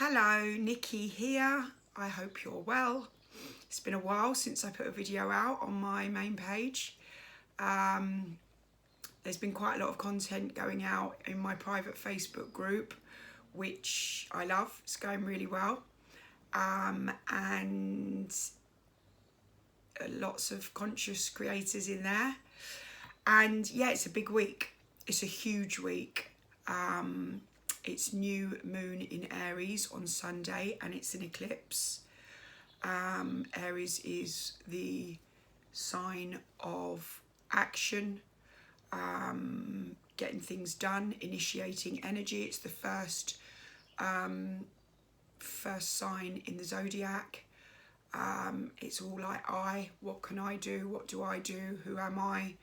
Hello, Nikki here. I hope you're well. It's been a while since I put a video out on my main page. There's been quite a lot of content going out in my private Facebook group, which I love. It's going really well. And lots of conscious creators in there. And yeah, it's a big week. It's a huge week. It's new moon in Aries on Sunday and it's an eclipse. Aries is the sign of action, getting things done, initiating energy. It's the first sign in the zodiac. It's all like what can I do? What do I do? Who am I?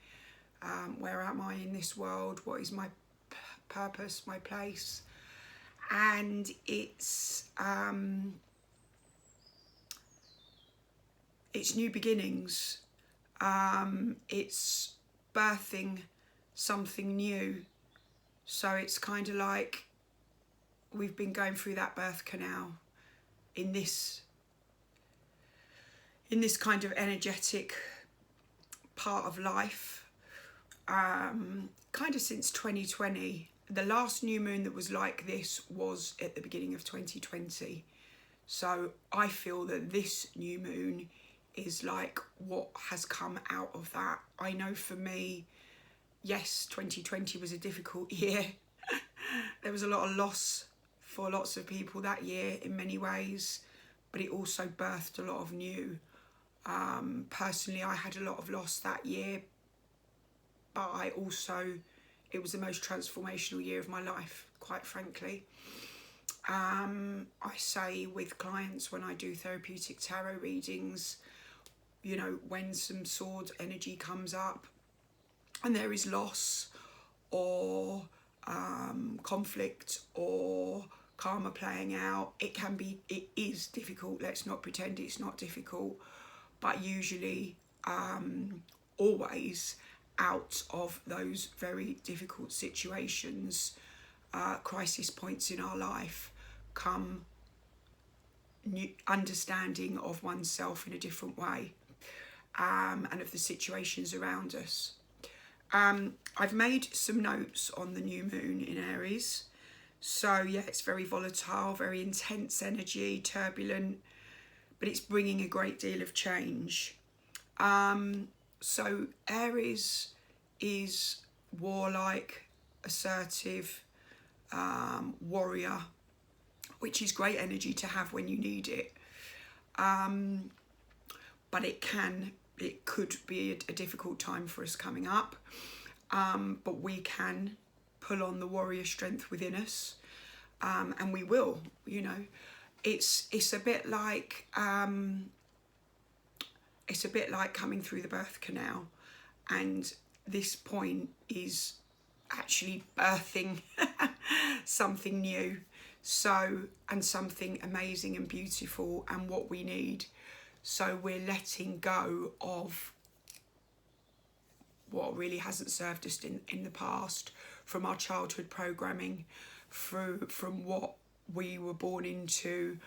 Where am I in this world? What is my purpose, my place? And it's new beginnings. It's birthing something new. So it's kind of like we've been going through that birth canal in this kind of energetic part of life, kind of since 2020. The last new moon that was like this was at the beginning of 2020. So I feel that this new moon is like what has come out of that. I know for me, yes, 2020 was a difficult year. There was a lot of loss for lots of people that year in many ways, but it also birthed a lot of new. Personally, I had a lot of loss that year, but it was the most transformational year of my life, quite frankly. I say with clients when I do therapeutic tarot readings, you know, when some sword energy comes up and there is loss or conflict or karma playing out, it is difficult. Let's not pretend it's not difficult, but usually, always, out of those very difficult situations, crisis points in our life, come new understanding of oneself in a different way, and of the situations around us. I've made some notes on the new moon in Aries. So yeah, it's very volatile, very intense energy, turbulent, but it's bringing a great deal of change. So Aries is warlike, assertive, warrior, which is great energy to have when you need it. But it could be a difficult time for us coming up. But we can pull on the warrior strength within us, and we will, you know. It's a bit like coming through the birth canal, and this point is actually birthing something new, and something amazing and beautiful and what we need. So we're letting go of what really hasn't served us in the past, from our childhood programming, from what we were born into,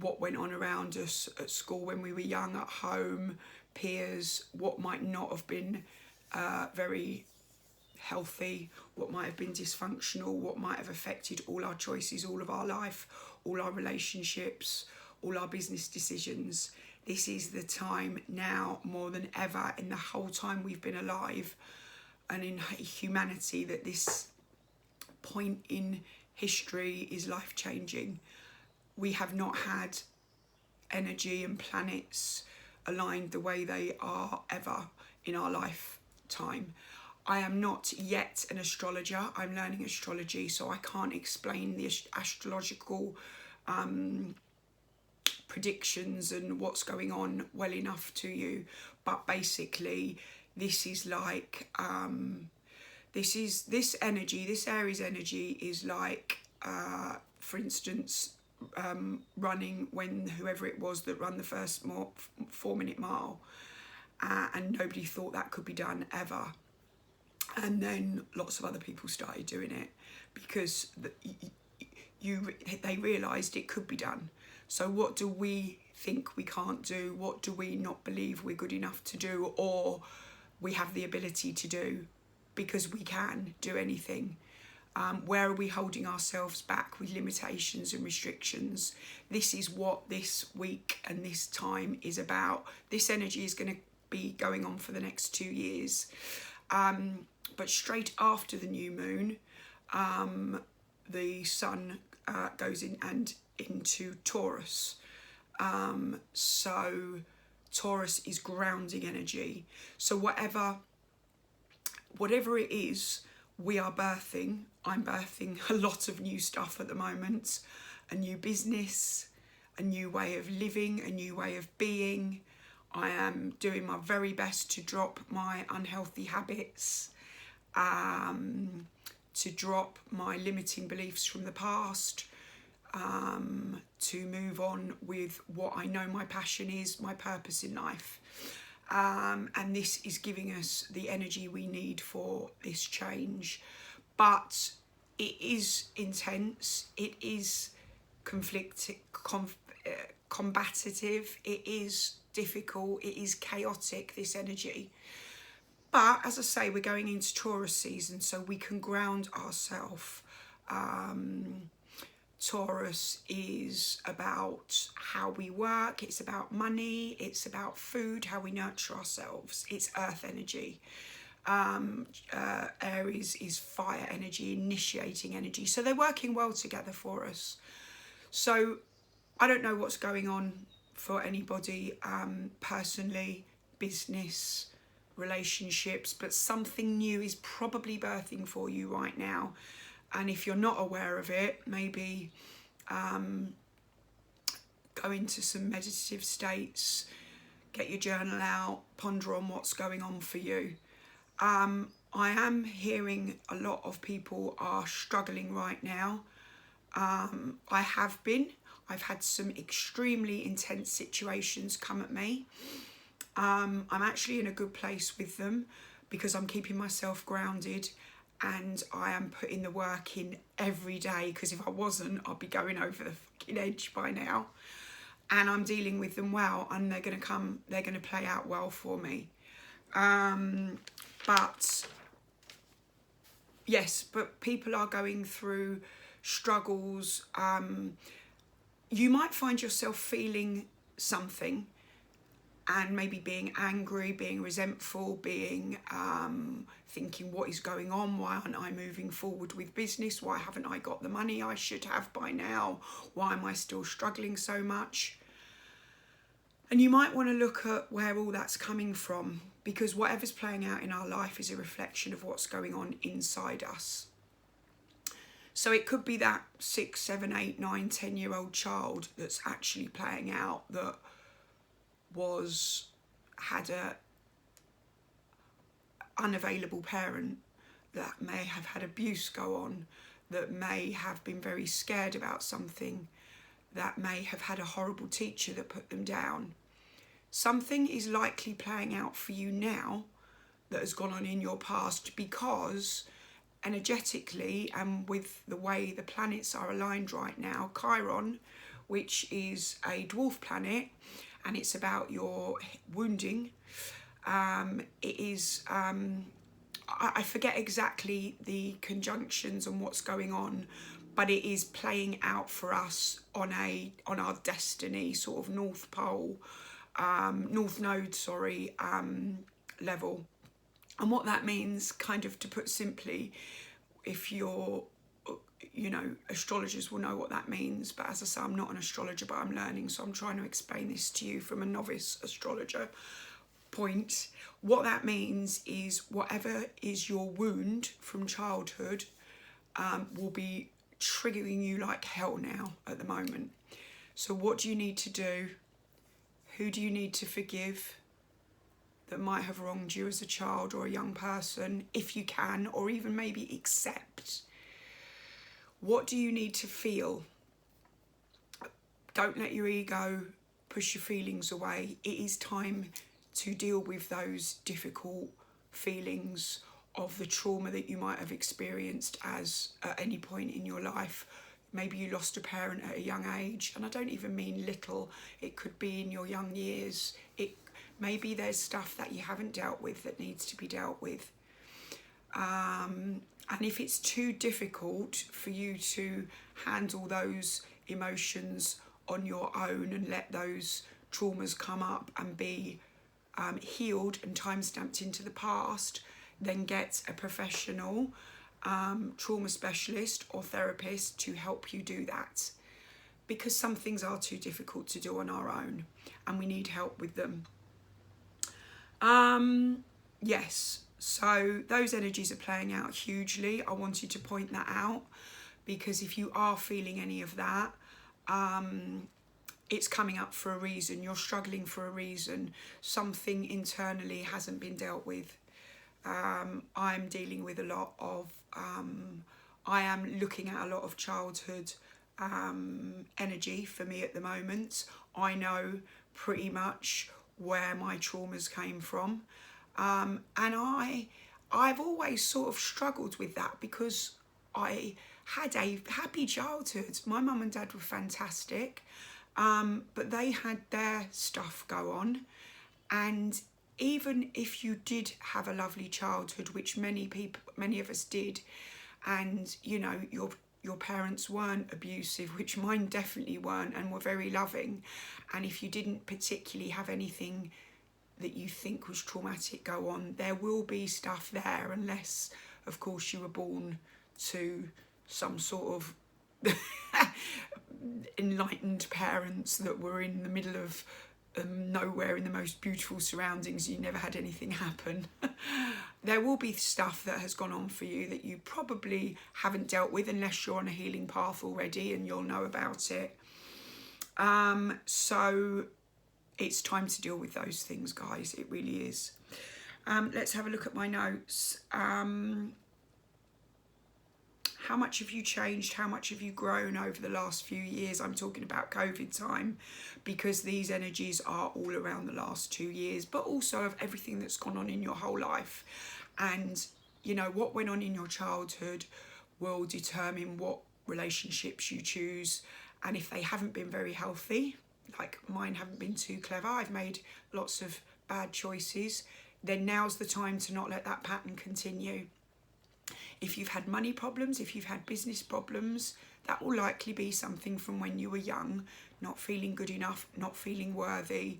what went on around us at school when we were young, at home, peers, what might not have been very healthy, what might have been dysfunctional, what might have affected all our choices, all of our life, all our relationships, all our business decisions. This is the time now, more than ever, in the whole time we've been alive and in humanity, that this point in history is life-changing. We have not had energy and planets aligned the way they are ever in our lifetime. I am not yet an astrologer. I'm learning astrology, so I can't explain the astrological predictions and what's going on well enough to you. But basically, this is like this Aries energy is like, for instance, running when whoever it was that ran the first 4-minute mile, and nobody thought that could be done ever, and then lots of other people started doing it because they realised it could be done. So what do we think we can't do? What do we not believe we're good enough to do, or we have the ability to do, because we can do anything? Where are we holding ourselves back with limitations and restrictions? This is what this week and this time is about. This energy is going to be going on for the next 2 years. But straight after the new moon, the sun goes into Taurus. So Taurus is grounding energy. So whatever it is, we are birthing. I'm birthing a lot of new stuff at the moment. A new business, a new way of living, a new way of being. I am doing my very best to drop my unhealthy habits, to drop my limiting beliefs from the past, to move on with what I know my passion is, my purpose in life. And this is giving us the energy we need for this change. But it is intense, it is combative, it is difficult, it is chaotic, this energy. But as I say, we're going into Taurus season, so we can ground ourselves. Taurus is about how we work, it's about money, it's about food, how we nurture ourselves. It's earth energy. Aries is fire energy, initiating energy. So they're working well together for us. So I don't know what's going on for anybody personally, business, relationships, but something new is probably birthing for you right now. And if you're not aware of it, maybe go into some meditative states, get your journal out, ponder on what's going on for you. I am hearing a lot of people are struggling right now. I've had some extremely intense situations come at me. I'm actually in a good place with them because I'm keeping myself grounded and I am putting the work in every day, because if I wasn't, I'd be going over the fucking edge by now. And I'm dealing with them well, and they're going to play out well for me. But people are going through struggles. You might find yourself feeling something and maybe being angry, being resentful, being thinking, what is going on? Why aren't I moving forward with business? Why haven't I got the money I should have by now? Why am I still struggling so much? And you might want to look at where all that's coming from, because whatever's playing out in our life is a reflection of what's going on inside us. So it could be that 6, 7, 8, 9, 10-year-old child that's actually playing out, that had a unavailable parent, that may have had abuse go on, that may have been very scared about something, that may have had a horrible teacher that put them down. Something is likely playing out for you now that has gone on in your past, because energetically and with the way the planets are aligned right now, Chiron, which is a dwarf planet, and it's about your wounding. It is, I forget exactly the conjunctions and what's going on, but it is playing out for us on our destiny, sort of North Pole, North Node, level. And what that means, kind of to put simply, if you're, astrologers will know what that means, but as I say, I'm not an astrologer, but I'm learning, so I'm trying to explain this to you from a novice astrologer point. What that means is whatever is your wound from childhood will be triggering you like hell now at the moment. So what do you need to do? Who do you need to forgive that might have wronged you as a child or a young person, if you can, or even maybe accept? What do you need to feel? Don't let your ego push your feelings away. It is time to deal with those difficult feelings of the trauma that you might have experienced at any point in your life. Maybe you lost a parent at a young age, and I don't even mean little, it could be in your young years. Maybe there's stuff that you haven't dealt with that needs to be dealt with. And if it's too difficult for you to handle those emotions on your own and let those traumas come up and be healed and time-stamped into the past, then get a professional trauma specialist or therapist to help you do that, because some things are too difficult to do on our own and we need help with them. Yes, so those energies are playing out hugely. I wanted to point that out because if you are feeling any of that, it's coming up for a reason. You're struggling for a reason. Something internally hasn't been dealt with. I'm dealing with a lot of, I am looking at a lot of childhood energy for me at the moment. I know pretty much where my traumas came from. And I've always sort of struggled with that because I had a happy childhood. My mum and dad were fantastic, but they had their stuff go on. And even if you did have a lovely childhood, which many of us did, and you know, your parents weren't abusive, which mine definitely weren't, and were very loving, and if you didn't particularly have anything that you think was traumatic go on, there will be stuff there, unless of course you were born to some sort of enlightened parents that were in the middle of nowhere in the most beautiful surroundings. You never had anything happen. There will be stuff that has gone on for you that you probably haven't dealt with unless you're on a healing path already, and you'll know about it. So it's time to deal with those things, guys. It really is. Let's have a look at my notes. How much have you changed? How much have you grown over the last few years? I'm talking about COVID time, because these energies are all around the last 2 years, but also of everything that's gone on in your whole life. And, you know, what went on in your childhood will determine what relationships you choose. And if they haven't been very healthy, like mine haven't been too clever, I've made lots of bad choices, then now's the time to not let that pattern continue. If you've had money problems, if you've had business problems, that will likely be something from when you were young, not feeling good enough, not feeling worthy,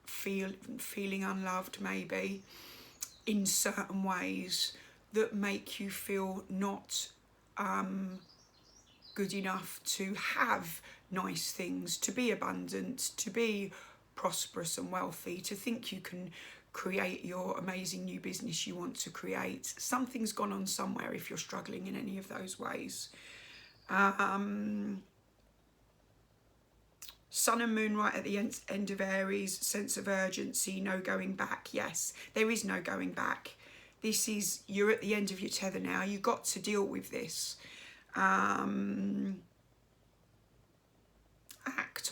feeling unloved maybe, in certain ways that make you feel not good enough to have nice things, to be abundant, to be prosperous and wealthy, to think you can create your amazing new business you want to create. Something's gone on somewhere if you're struggling in any of those ways. Sun and moon right at the end of Aries, sense of urgency, no going back. Yes, there is no going back. This is, you're at the end of your tether now. You've got to deal with this. Act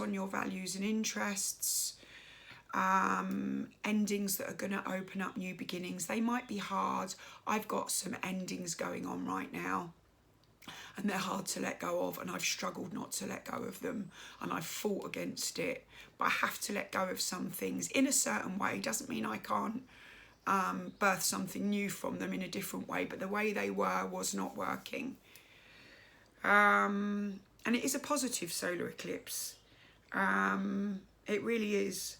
on your values and interests. Endings that are going to open up new beginnings. They might be hard. I've got some endings going on right now, and they're hard to let go of, and I've struggled not to let go of them, and I've fought against it, but I have to let go of some things in a certain way. Doesn't mean I can't birth something new from them in a different way, but the way they were was not working. And it is a positive solar eclipse. It really is.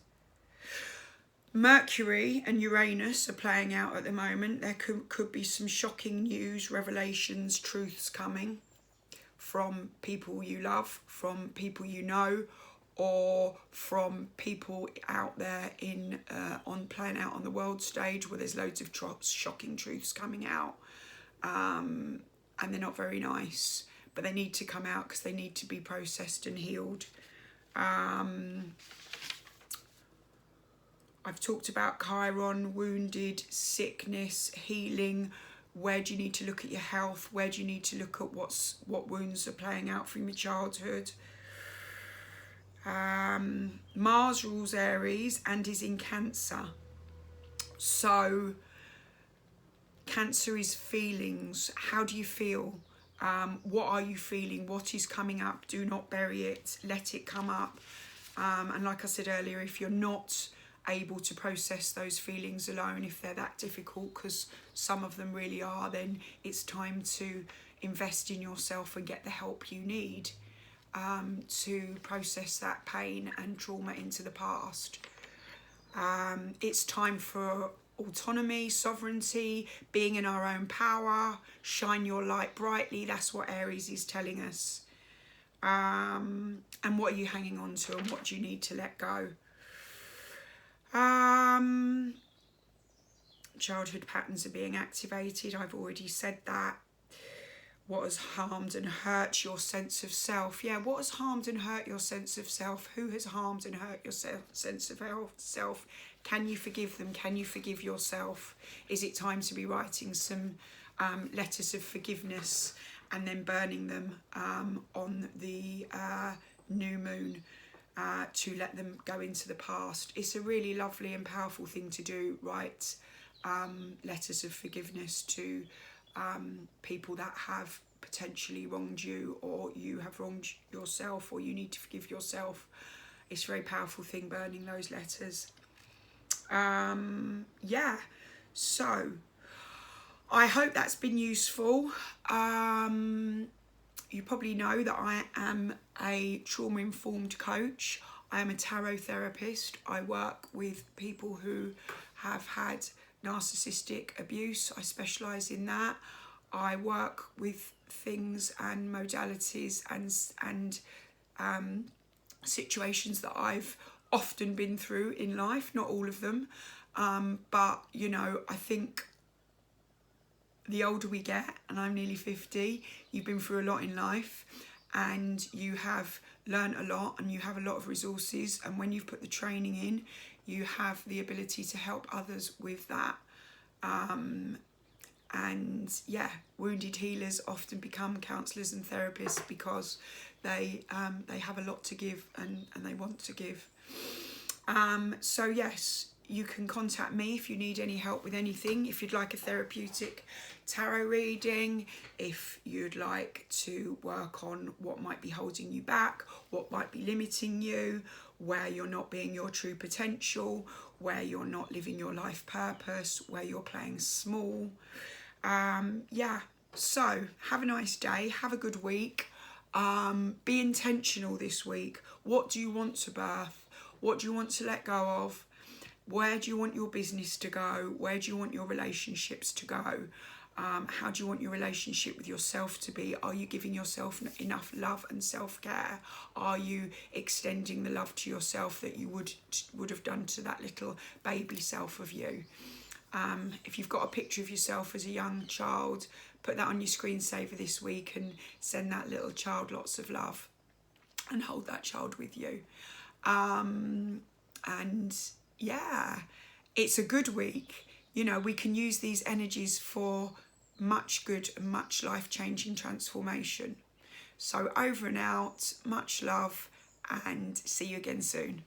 Mercury and Uranus are playing out at the moment. There could be some shocking news, revelations, truths coming from people you love, from people you know, or from people out there playing out on the world stage where there's loads of shocking truths coming out, and they're not very nice, but they need to come out because they need to be processed and healed. I've talked about Chiron, wounded, sickness, healing. Where do you need to look at your health? Where do you need to look at what wounds are playing out from your childhood? Mars rules Aries and is in Cancer. So Cancer is feelings. How do you feel? What are you feeling? What is coming up? Do not bury it. Let it come up. And like I said earlier, if you're not able to process those feelings alone, if they're that difficult, because some of them really are, then it's time to invest in yourself and get the help you need to process that pain and trauma into the past. It's time for autonomy, sovereignty, being in our own power, shine your light brightly. That's what Aries is telling us. And what are you hanging on to, and what do you need to let go? Childhood patterns are being activated. I've already said that. What has harmed and hurt your sense of self? Yeah, what has harmed and hurt your sense of self? Who has harmed and hurt your sense of self? Can you forgive them? Can you forgive yourself? Is it time to be writing some letters of forgiveness and then burning them on the new moon to let them go into the past? It's a really lovely and powerful thing to do, write letters of forgiveness to people that have potentially wronged you, or you have wronged yourself, or you need to forgive yourself. It's a very powerful thing, burning those letters. Yeah, so I hope that's been useful. You probably know that I am a trauma-informed coach. I am a tarot therapist. I work with people who have had narcissistic abuse. I specialise in that. I work with things and modalities and situations that I've often been through in life, not all of them, but you know, I think the older we get, and I'm nearly 50, you've been through a lot in life and you have learned a lot and you have a lot of resources, and when you've put the training in, you have the ability to help others with that. And yeah, wounded healers often become counsellors and therapists because they have a lot to give and they want to give. So yes, you can contact me if you need any help with anything. If you'd like a therapeutic tarot reading, if you'd like to work on what might be holding you back, what might be limiting you, where you're not being your true potential, where you're not living your life purpose, where you're playing small. Yeah, so have a nice day, have a good week. Be intentional this week. What do you want to birth? What do you want to let go of? Where do you want your business to go? Where do you want your relationships to go? How do you want your relationship with yourself to be? Are you giving yourself enough love and self-care? Are you extending the love to yourself that you would have done to that little baby self of you? If you've got a picture of yourself as a young child, put that on your screensaver this week and send that little child lots of love and hold that child with you. And yeah, it's a good week. You know, we can use these energies for much good and much life-changing transformation. So over and out, much love, and see you again soon.